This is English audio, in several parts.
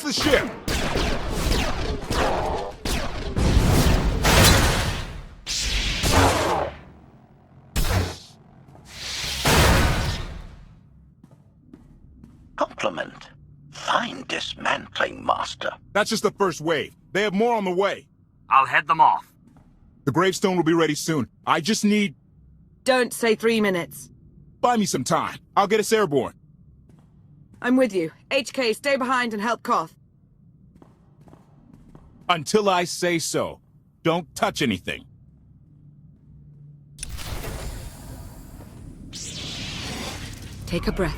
the ship! Compliment. Fine dismantling, Master. That's just the first wave. They have more on the way. I'll head them off. The Gravestone will be ready soon. I just need... Don't say 3 minutes. Buy me some time. I'll get us airborne. I'm with you. HK, stay behind and help Koth. Until I say so. Don't touch anything. Take a breath.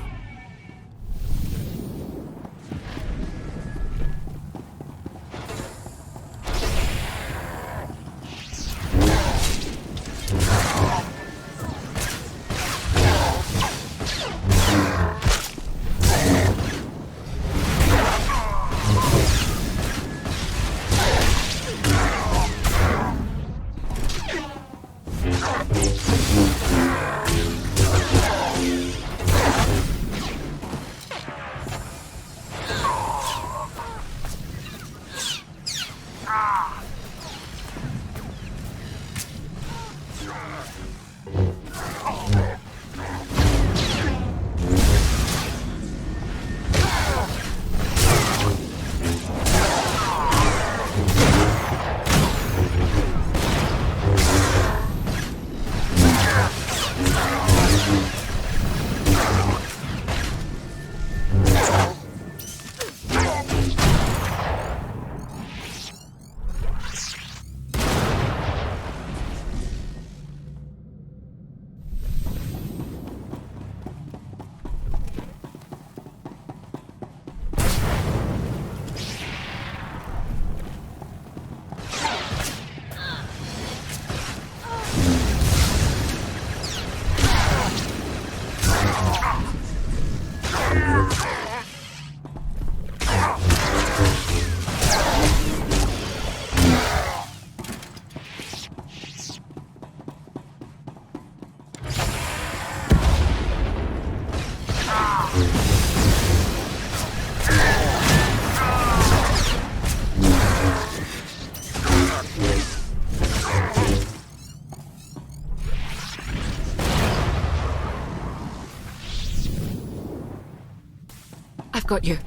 I've got you.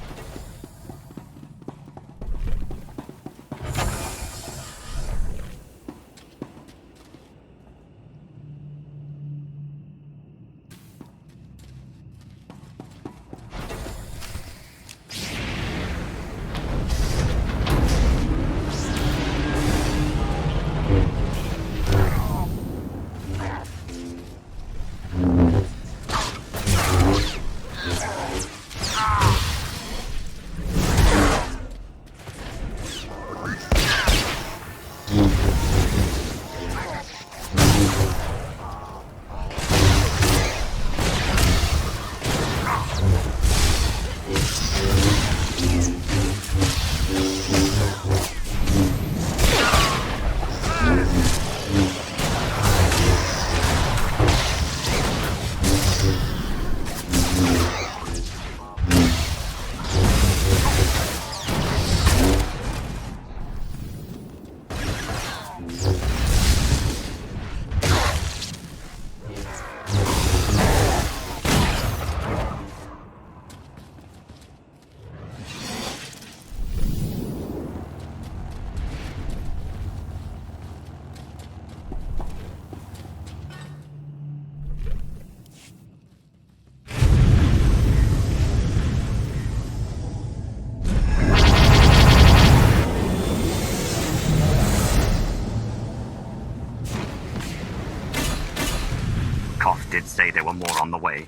Koth did say there were more on the way.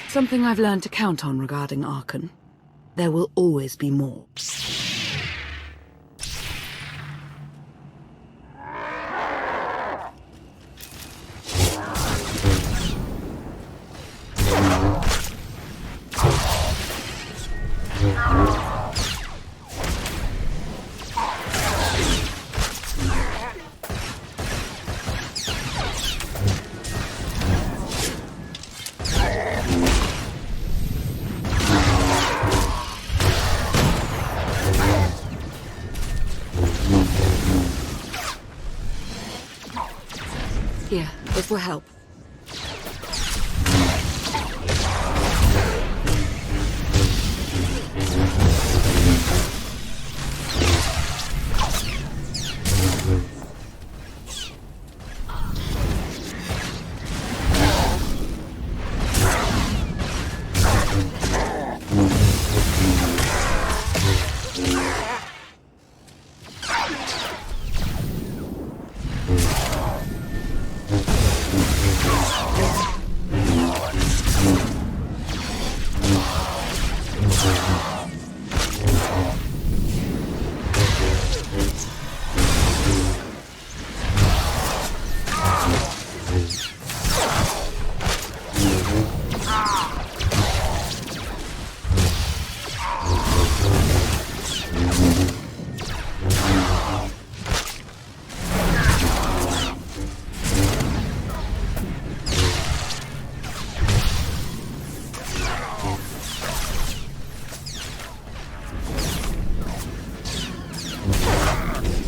Something I've learned to count on regarding Archon. There will always be more. This will help.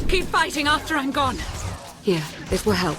Keep fighting after I'm gone. Here, this will help.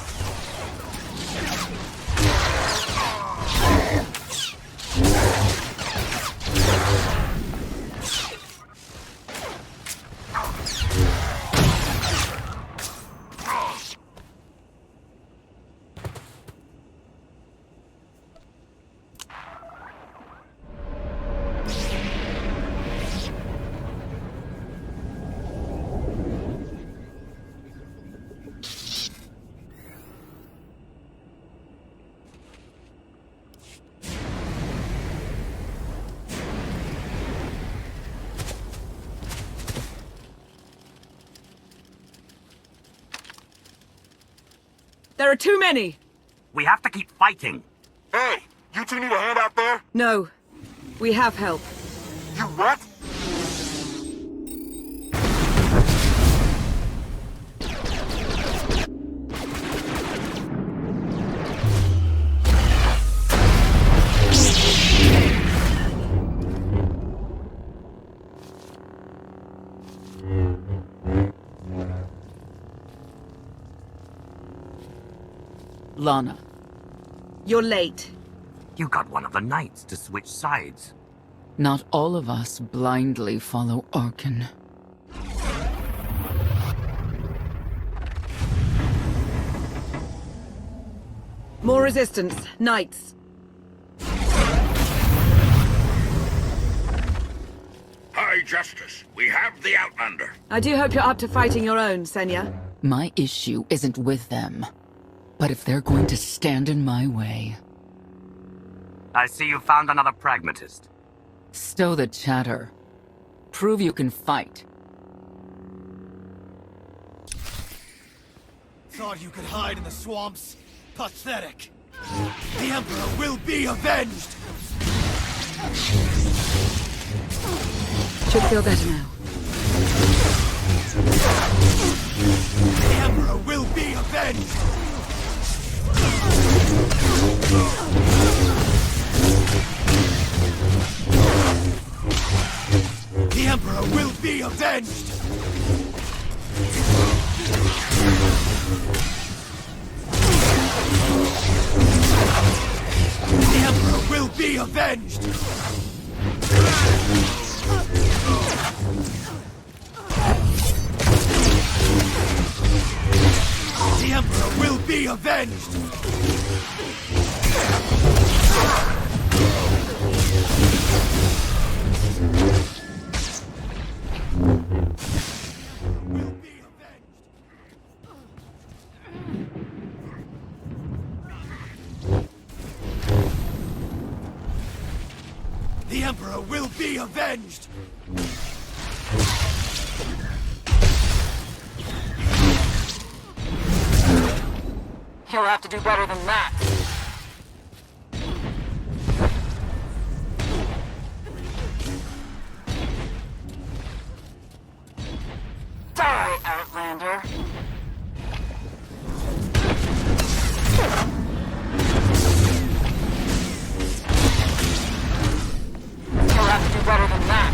There are too many! We have to keep fighting. Hey, you two need a hand out there? No. We have help. You what? Lana. You're late. You got one of the knights to switch sides. Not all of us blindly follow Arkan. More resistance. Knights. High Justice, we have the Outlander. I do hope you're up to fighting your own, Senya. My issue isn't with them. But if they're going to stand in my way... I see you found another pragmatist. Stow the chatter. Prove you can fight. Thought you could hide in the swamps? Pathetic. The Emperor will be avenged! Should feel better now. The Emperor will be avenged! The Emperor will be avenged! The Emperor will be avenged! The Emperor will be avenged! The Emperor will be avenged! He'll have to do better than that. Die, Outlander! He'll have to do better than that.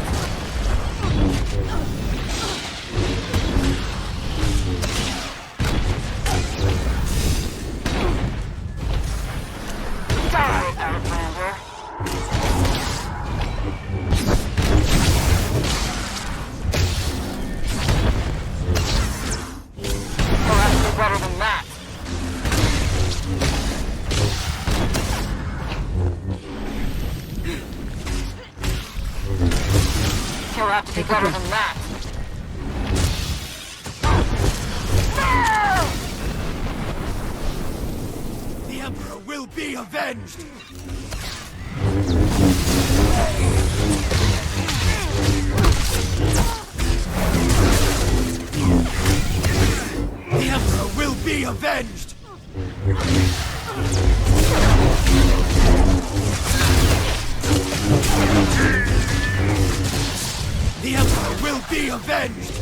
have to do better than that. The Emperor will be avenged! The Emperor will be avenged! The Emperor will be avenged!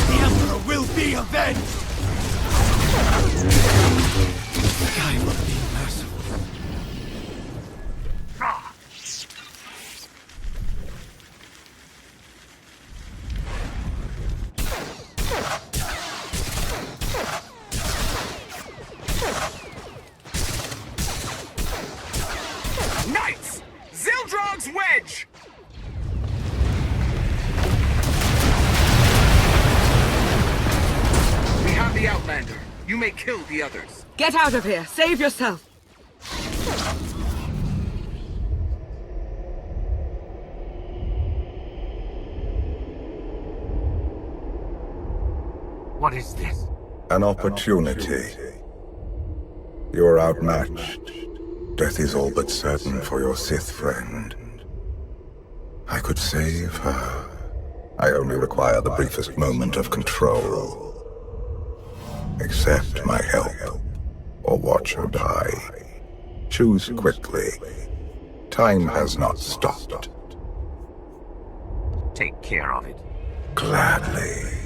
The Emperor will be avenged! I will be merciful. Knights! Zildrog's wedge! We have the Outlander. You may kill the others. Get out of here! Save yourself! What is this? An opportunity. You're outmatched. Death is all but certain for your Sith friend. I could save her. I only require the briefest moment of control. Accept my help, or watch her die. Choose quickly. Time has not stopped. Take care of it. Gladly.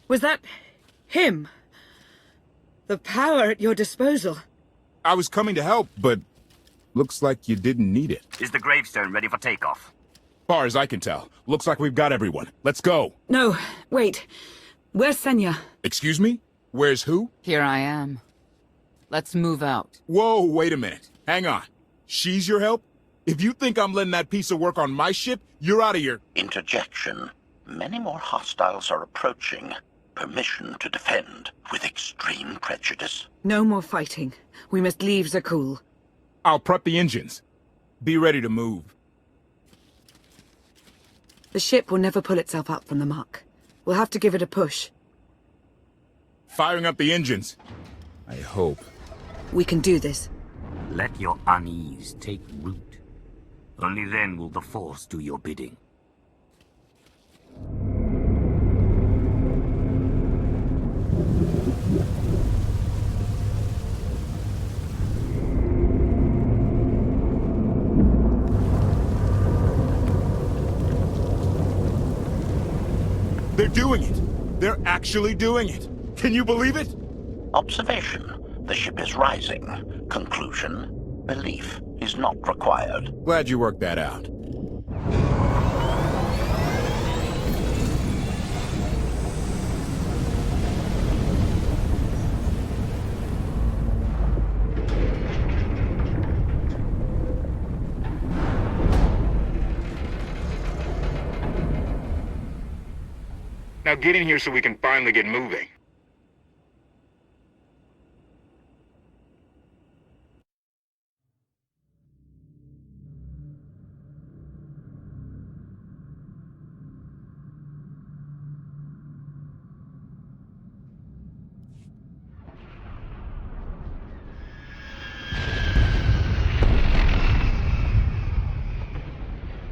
Was that him? The power at your disposal. I was coming to help, but looks like you didn't need it. Is the Gravestone ready for takeoff? Far as I can tell, looks like we've got everyone. Let's go. No, wait. Where's Senya? Excuse me? Where's who? Here I am. Let's move out. Whoa, wait a minute. Hang on. She's your help? If you think I'm letting that piece of work on my ship, you're out of here. Interjection. Many more hostiles are approaching. Permission to defend with extreme prejudice. No more fighting. We must leave Zakul. I'll prep the engines. Be ready to move. The ship will never pull itself up from the muck. We'll have to give it a push. Firing up the engines. I hope. We can do this. Let your unease take root. Only then will the Force do your bidding. They're doing it. They're actually doing it. Can you believe it? Observation. The ship is rising. Conclusion. Belief is not required. Glad you worked that out. Now get in here so we can finally get moving.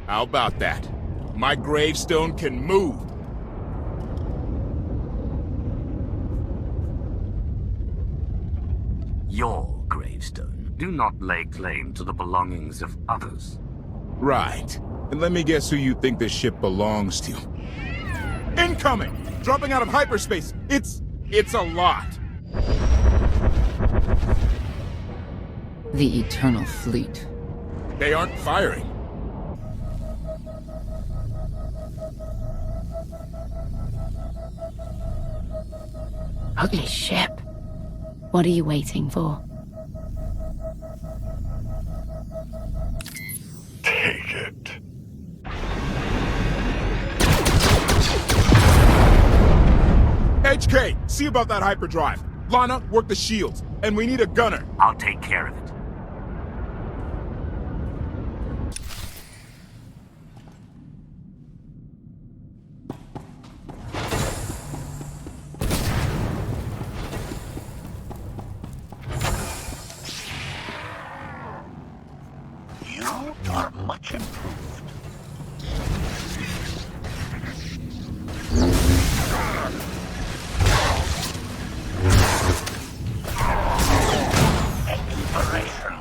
How about that? My gravestone can move. Your gravestone. Do not lay claim to the belongings of others. Right. And let me guess who you think this ship belongs to. Incoming! Dropping out of hyperspace! It's a lot. The Eternal Fleet. They aren't firing. Ugly ship. What are you waiting for? HK, see about that hyperdrive. Lana, work the shields. And we need a gunner. I'll take care of it. You are much improved. Exploration.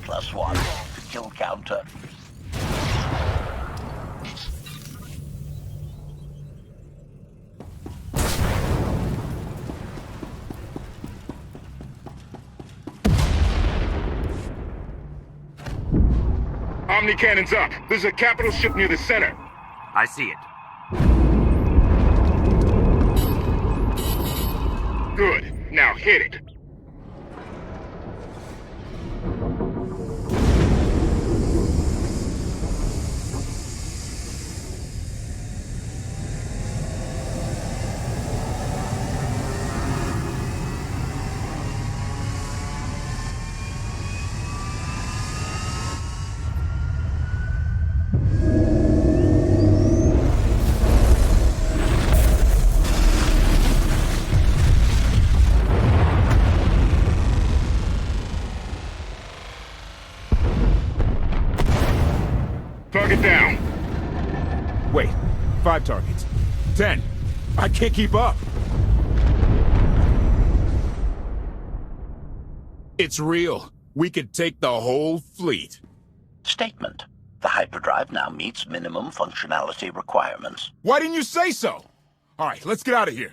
+1 to kill counter. Omni cannons up. There's a capital ship near the center. I see it. Good. Now hit it. Target down. Wait, 5 targets. 10. I can't keep up. It's real. We could take the whole fleet. Statement. The hyperdrive now meets minimum functionality requirements. Why didn't you say so? All right, let's get out of here.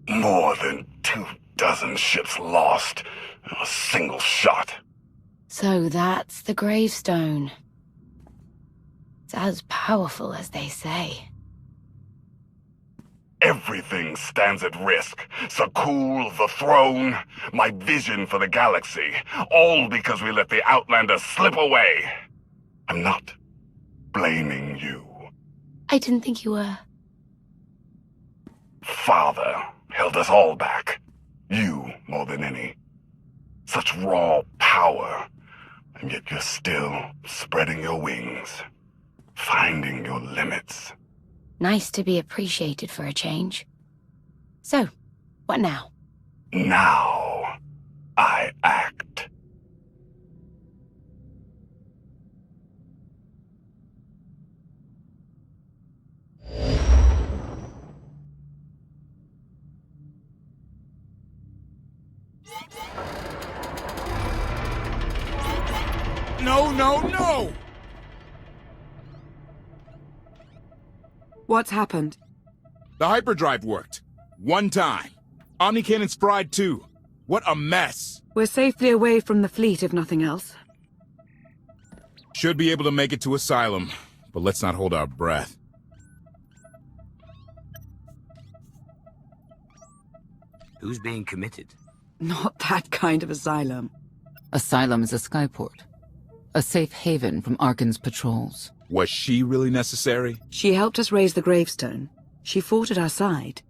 More than 24 ships lost in a single shot. So that's the Gravestone. It's as powerful as they say. Everything stands at risk. Sakul, the throne, my vision for the galaxy. All because we let the Outlander slip away. I'm not blaming you. I didn't think you were. Father held us all back. You more than any. Such raw power, and yet you're still spreading your wings, finding your limits. Nice to be appreciated for a change. So, what now? Now, I act. No, no, no! What's happened? The hyperdrive worked. One time. Omni cannons fried too. What a mess. We're safely away from the fleet, if nothing else. Should be able to make it to Asylum, but let's not hold our breath. Who's being committed? Not that kind of asylum. Asylum is a skyport. A safe haven from Arkan's patrols. Was she really necessary? She helped us raise the Gravestone. She fought at our side.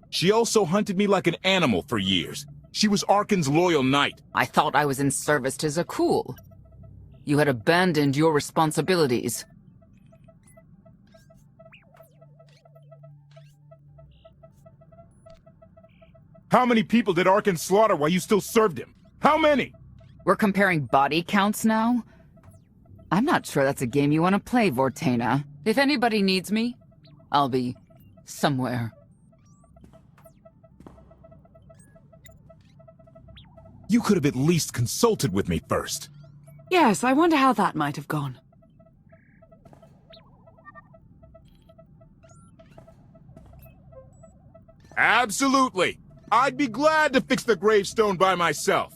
She also hunted me like an animal for years. She was Arkan's loyal knight. I thought I was in service to Zakul. You had abandoned your responsibilities. How many people did Arkan slaughter while you still served him? How many? We're comparing body counts now? I'm not sure that's a game you want to play, Vortena. If anybody needs me, I'll be somewhere. You could have at least consulted with me first. Yes, I wonder how that might have gone. Absolutely. I'd be glad to fix the gravestone by myself.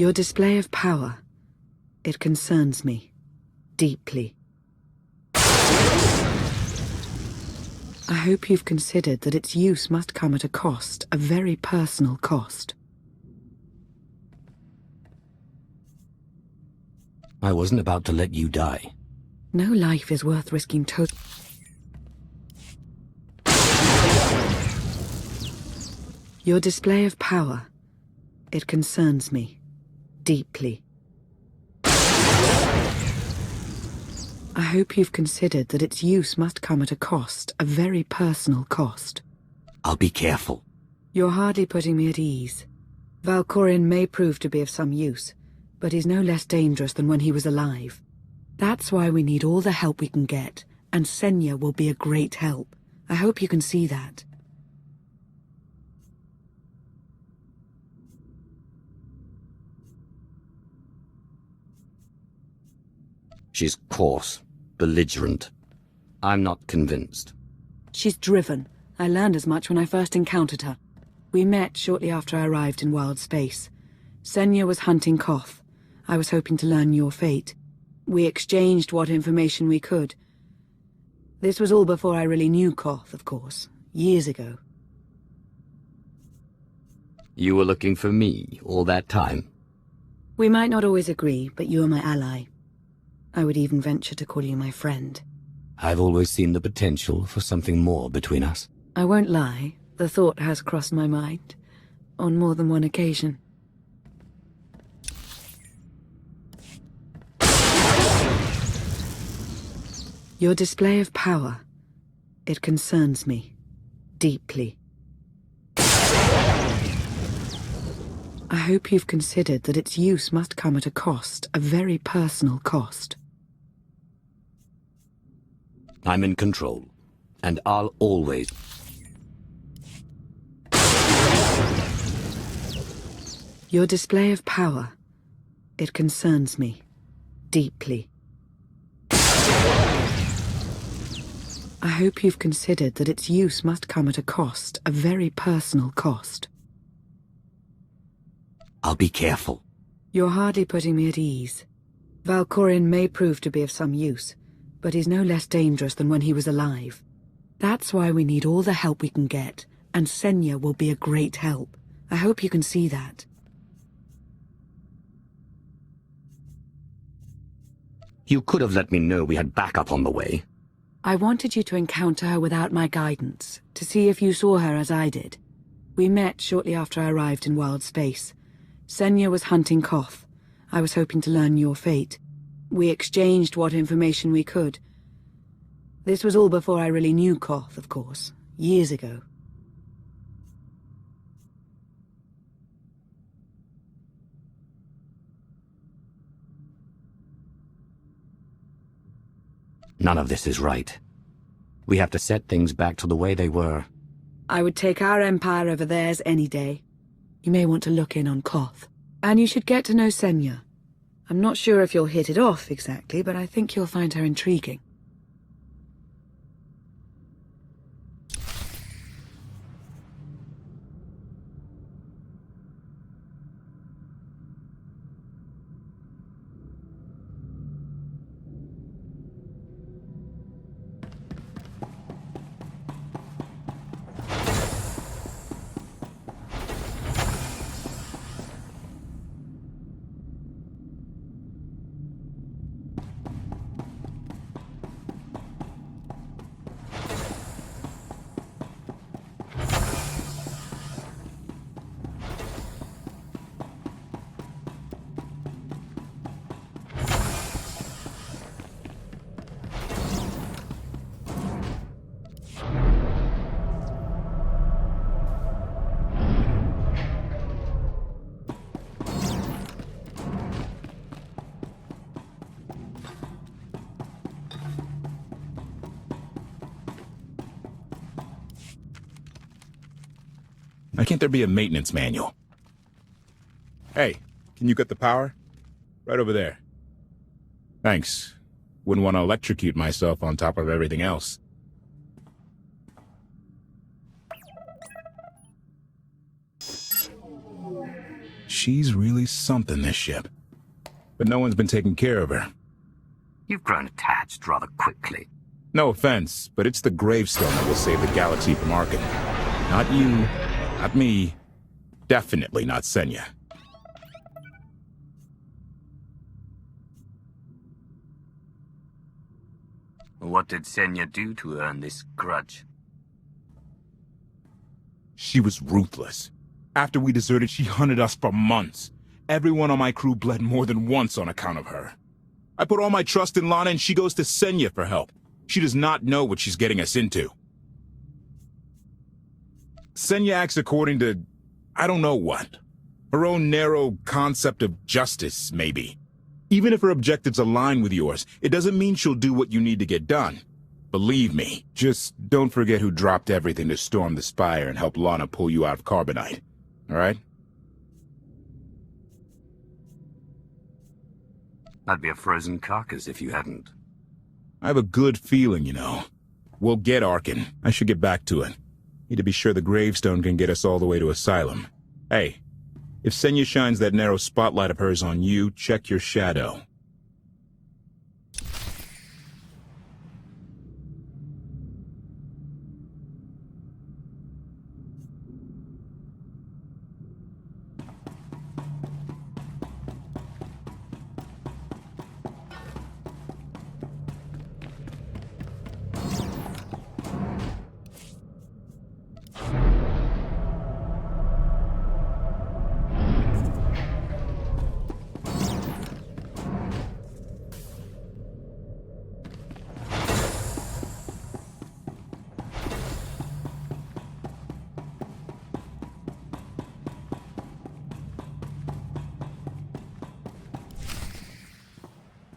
Your display of power, it concerns me deeply. I hope you've considered that its use must come at a cost, a very personal cost. I wasn't about to let you die. No life is worth risking Your display of power, it concerns me deeply. I hope you've considered that its use must come at a cost, a very personal cost. I'll be careful. You're hardly putting me at ease. Valkorion may prove to be of some use, but he's no less dangerous than when he was alive. That's why we need all the help we can get, and Senya will be a great help. I hope you can see that. She's coarse, belligerent. I'm not convinced. She's driven. I learned as much when I first encountered her. We met shortly after I arrived in wild space. Senya was hunting Koth. I was hoping to learn your fate. We exchanged what information we could. This was all before I really knew Koth, of course, years ago. You were looking for me all that time? We might not always agree, but you are my ally. I would even venture to call you my friend. I've always seen the potential for something more between us. I won't lie, the thought has crossed my mind, on more than one occasion. Your display of power, it concerns me, deeply. I hope you've considered that its use must come at a cost, a very personal cost. I'm in control, and I'll always... Your display of power, it concerns me, deeply. I hope you've considered that its use must come at a cost, a very personal cost. I'll be careful. You're hardly putting me at ease. Valkorion may prove to be of some use, but he's no less dangerous than when he was alive. That's why we need all the help we can get, and Senya will be a great help. I hope you can see that. You could have let me know we had backup on the way. I wanted you to encounter her without my guidance, to see if you saw her as I did. We met shortly after I arrived in wild space. Senya was hunting Koth. I was hoping to learn your fate. We exchanged what information we could. This was all before I really knew Koth, of course, years ago. None of this is right. We have to set things back to the way they were. I would take our empire over theirs any day. You may want to look in on Koth. And you should get to know Senya. I'm not sure if you'll hit it off exactly, but I think you'll find her intriguing. Why can't there be a maintenance manual? Hey, can you get the power? Right over there. Thanks. Wouldn't want to electrocute myself on top of everything else. She's really something, this ship. But no one's been taking care of her. You've grown attached rather quickly. No offense, but it's the Gravestone that will save the galaxy from Arkin. Not you, not me, definitely not Senya. What did Senya do to earn this grudge? She was ruthless. After we deserted, she hunted us for months. Everyone on my crew bled more than once on account of her. I put all my trust in Lana and she goes to Senya for help. She does not know what she's getting us into. Senya acts according to, I don't know what. Her own narrow concept of justice, maybe. Even if her objectives align with yours, it doesn't mean she'll do what you need to get done. Believe me, just don't forget who dropped everything to storm the spire and help Lana pull you out of Carbonite. Alright? I'd be a frozen carcass if you hadn't. I have a good feeling, you know. We'll get Arkin. I should get back to it. Need to be sure the Gravestone can get us all the way to Asylum. Hey, if Senya shines that narrow spotlight of hers on you, check your shadow.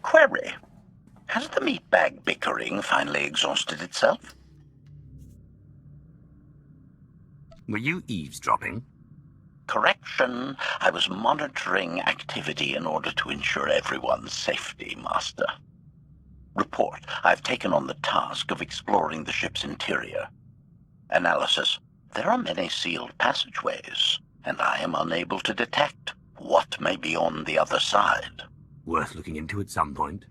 Query. Has the meatbag bickering finally exhausted itself? Were you eavesdropping? Correction. I was monitoring activity in order to ensure everyone's safety, Master. Report. I've taken on the task of exploring the ship's interior. Analysis. There are many sealed passageways, and I am unable to detect what may be on the other side. Worth looking into at some point.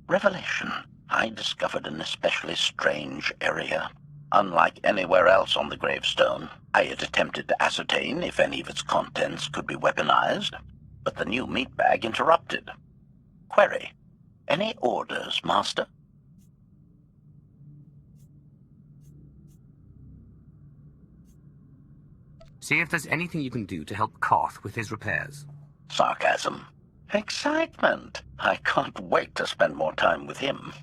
Revelation. I discovered an especially strange area. Unlike anywhere else on the Gravestone, I had attempted to ascertain if any of its contents could be weaponized, but the new meatbag interrupted. Query. Any orders, Master? See if there's anything you can do to help Koth with his repairs. Sarcasm. Excitement. I can't wait to spend more time with him.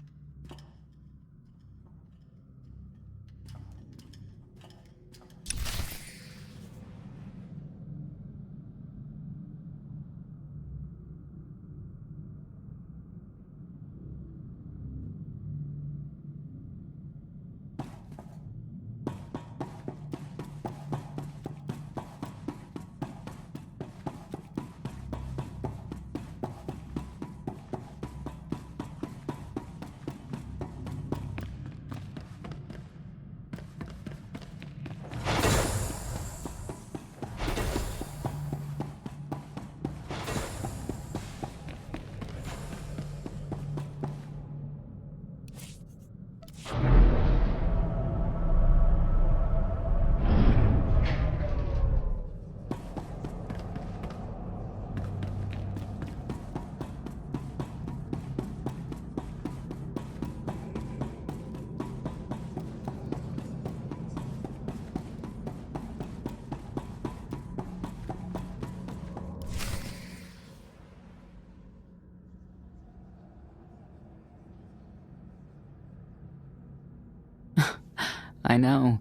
I know.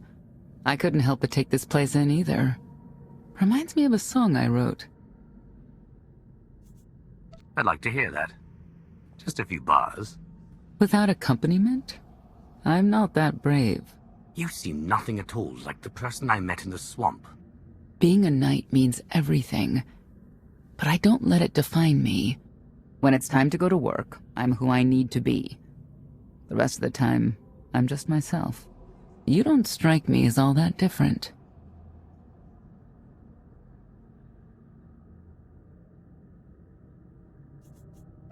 I couldn't help but take this place in either. Reminds me of a song I wrote. I'd like to hear that. Just a few bars. Without accompaniment? I'm not that brave. You seem nothing at all like the person I met in the swamp. Being a knight means everything, but I don't let it define me. When it's time to go to work, I'm who I need to be. The rest of the time, I'm just myself. You don't strike me as all that different.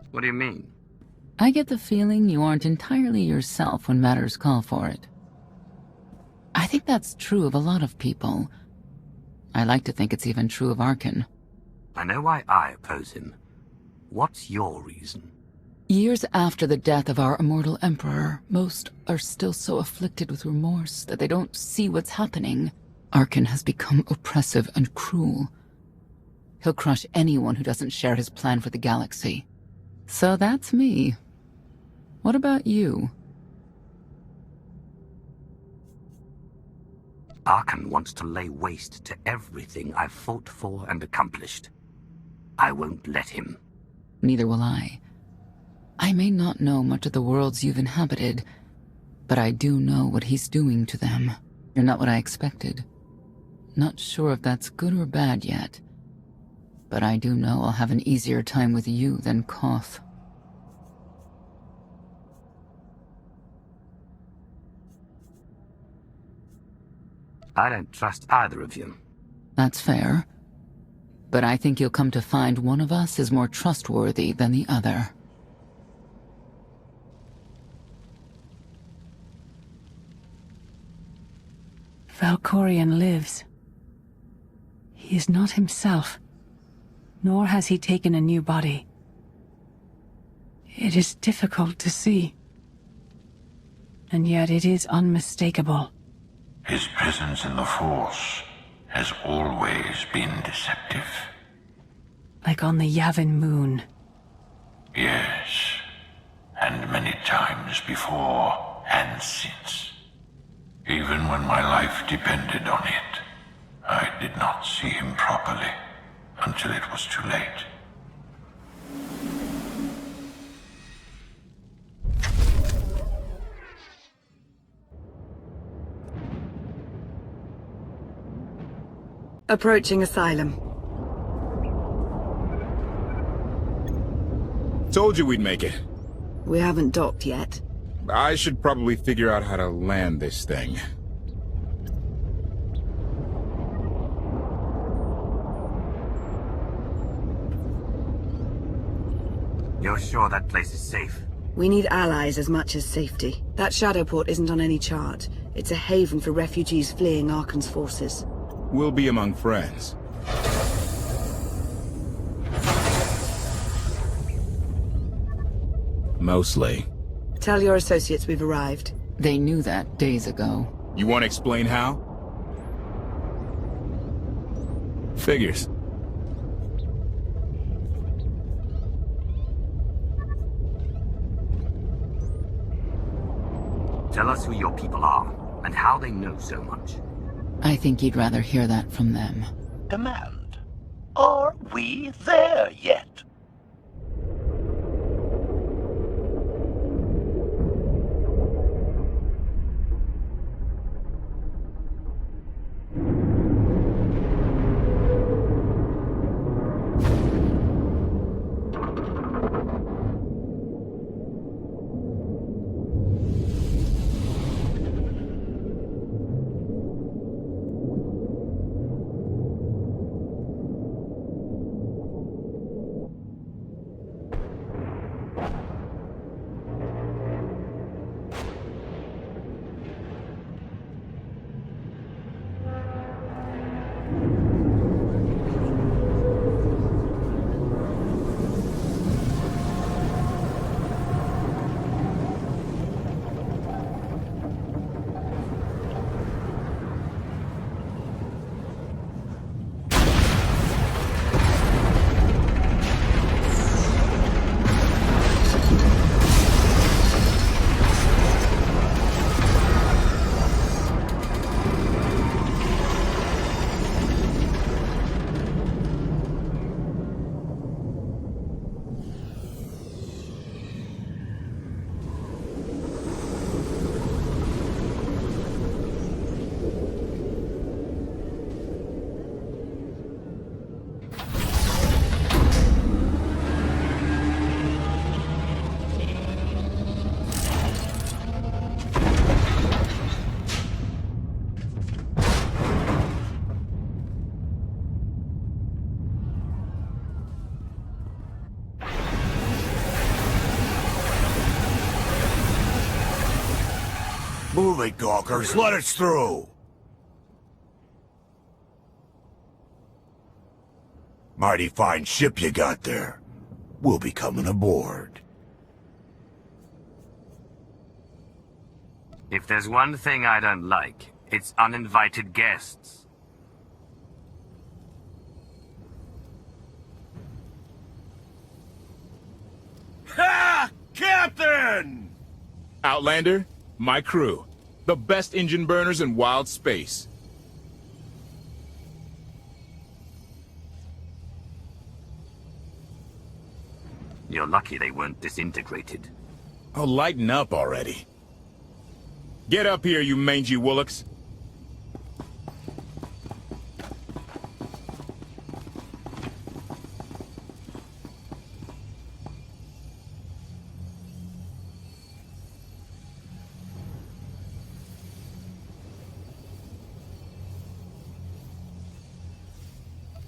What do you mean? I get the feeling you aren't entirely yourself when matters call for it. I think that's true of a lot of people. I like to think it's even true of Arkin. I know why I oppose him. What's your reason? Years after the death of our immortal emperor, most are still so afflicted with remorse that they don't see what's happening. Arkin has become oppressive and cruel. He'll crush anyone who doesn't share his plan for the galaxy. So that's me. What about you? Arkin wants to lay waste to everything I've fought for and accomplished. I won't let him. Neither will I. I may not know much of the worlds you've inhabited, but I do know what he's doing to them. You're not what I expected. Not sure if that's good or bad yet, but I do know I'll have an easier time with you than Koth. I don't trust either of you. That's fair, but I think you'll come to find one of us is more trustworthy than the other. Valkorion lives. He is not himself, nor has he taken a new body. It is difficult to see, and yet it is unmistakable. His presence in the Force has always been deceptive. Like on the Yavin moon. Yes, and many times before and since. Even when my life depended on it, I did not see him properly until it was too late. Approaching Asylum. Told you we'd make it. We haven't docked yet. I should probably figure out how to land this thing. You're sure that place is safe? We need allies as much as safety. That shadow port isn't on any chart. It's a haven for refugees fleeing Arkan's forces. We'll be among friends. Mostly. Tell your associates we've arrived. They knew that days ago. You want to explain how? Figures. Tell us who your people are, and how they know so much. I think you'd rather hear that from them. Demand. Are we there yet? Move it, gawkers. Let us through. Mighty fine ship you got there. We'll be coming aboard. If there's one thing I don't like, it's uninvited guests. Ha! Captain! Outlander, my crew. The best engine burners in wild space. You're lucky they weren't disintegrated. Oh, lighten up already. Get up here, you mangy woolocks.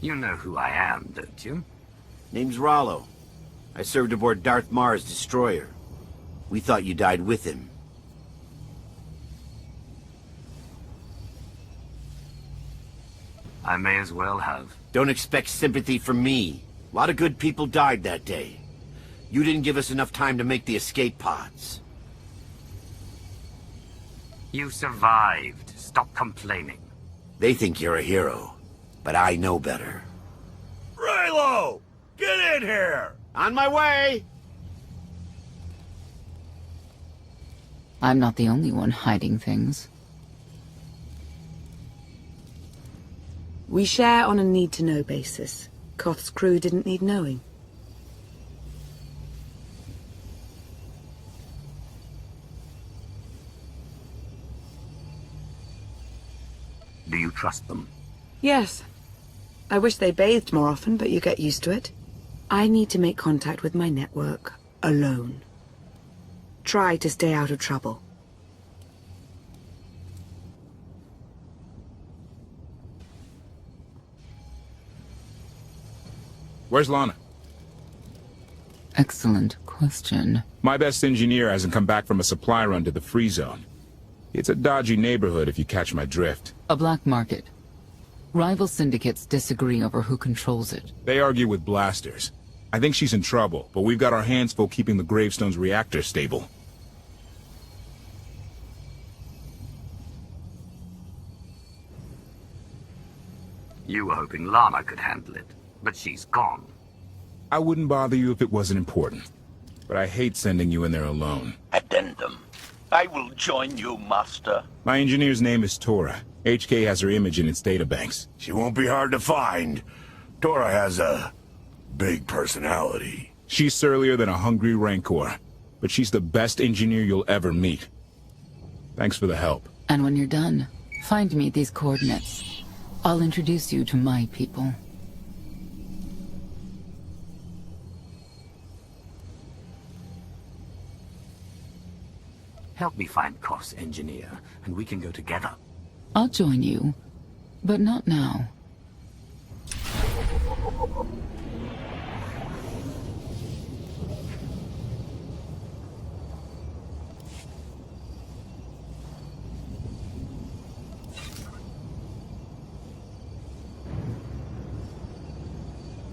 You know who I am, don't you? Name's Rollo. I served aboard Darth Marr's destroyer. We thought you died with him. I may as well have. Don't expect sympathy from me. A lot of good people died that day. You didn't give us enough time to make the escape pods. You survived. Stop complaining. They think you're a hero, but I know better. Raylo! Get in here! On my way! I'm not the only one hiding things. We share on a need-to-know basis. Koth's crew didn't need knowing. Do you trust them? Yes, I wish they bathed more often, but you get used to it. I need to make contact with my network alone. Try to stay out of trouble. Where's Lana? Excellent question. My best engineer hasn't come back from a supply run to the free zone. It's a dodgy neighborhood if you catch my drift. A black market. Rival syndicates disagree over who controls it. They argue with blasters. I think she's in trouble, but we've got our hands full keeping the Gravestone's reactor stable. You were hoping Lana could handle it, but she's gone. I wouldn't bother you if it wasn't important, but I hate sending you in there alone. Addendum. I will join you, Master. My engineer's name is Tora. HK has her image in its databanks. She won't be hard to find. Tora has a big personality. She's surlier than a hungry rancor, but she's the best engineer you'll ever meet. Thanks for the help. And when you're done, find me these coordinates. I'll introduce you to my people. Help me find Koth's engineer, and we can go together. I'll join you, but not now.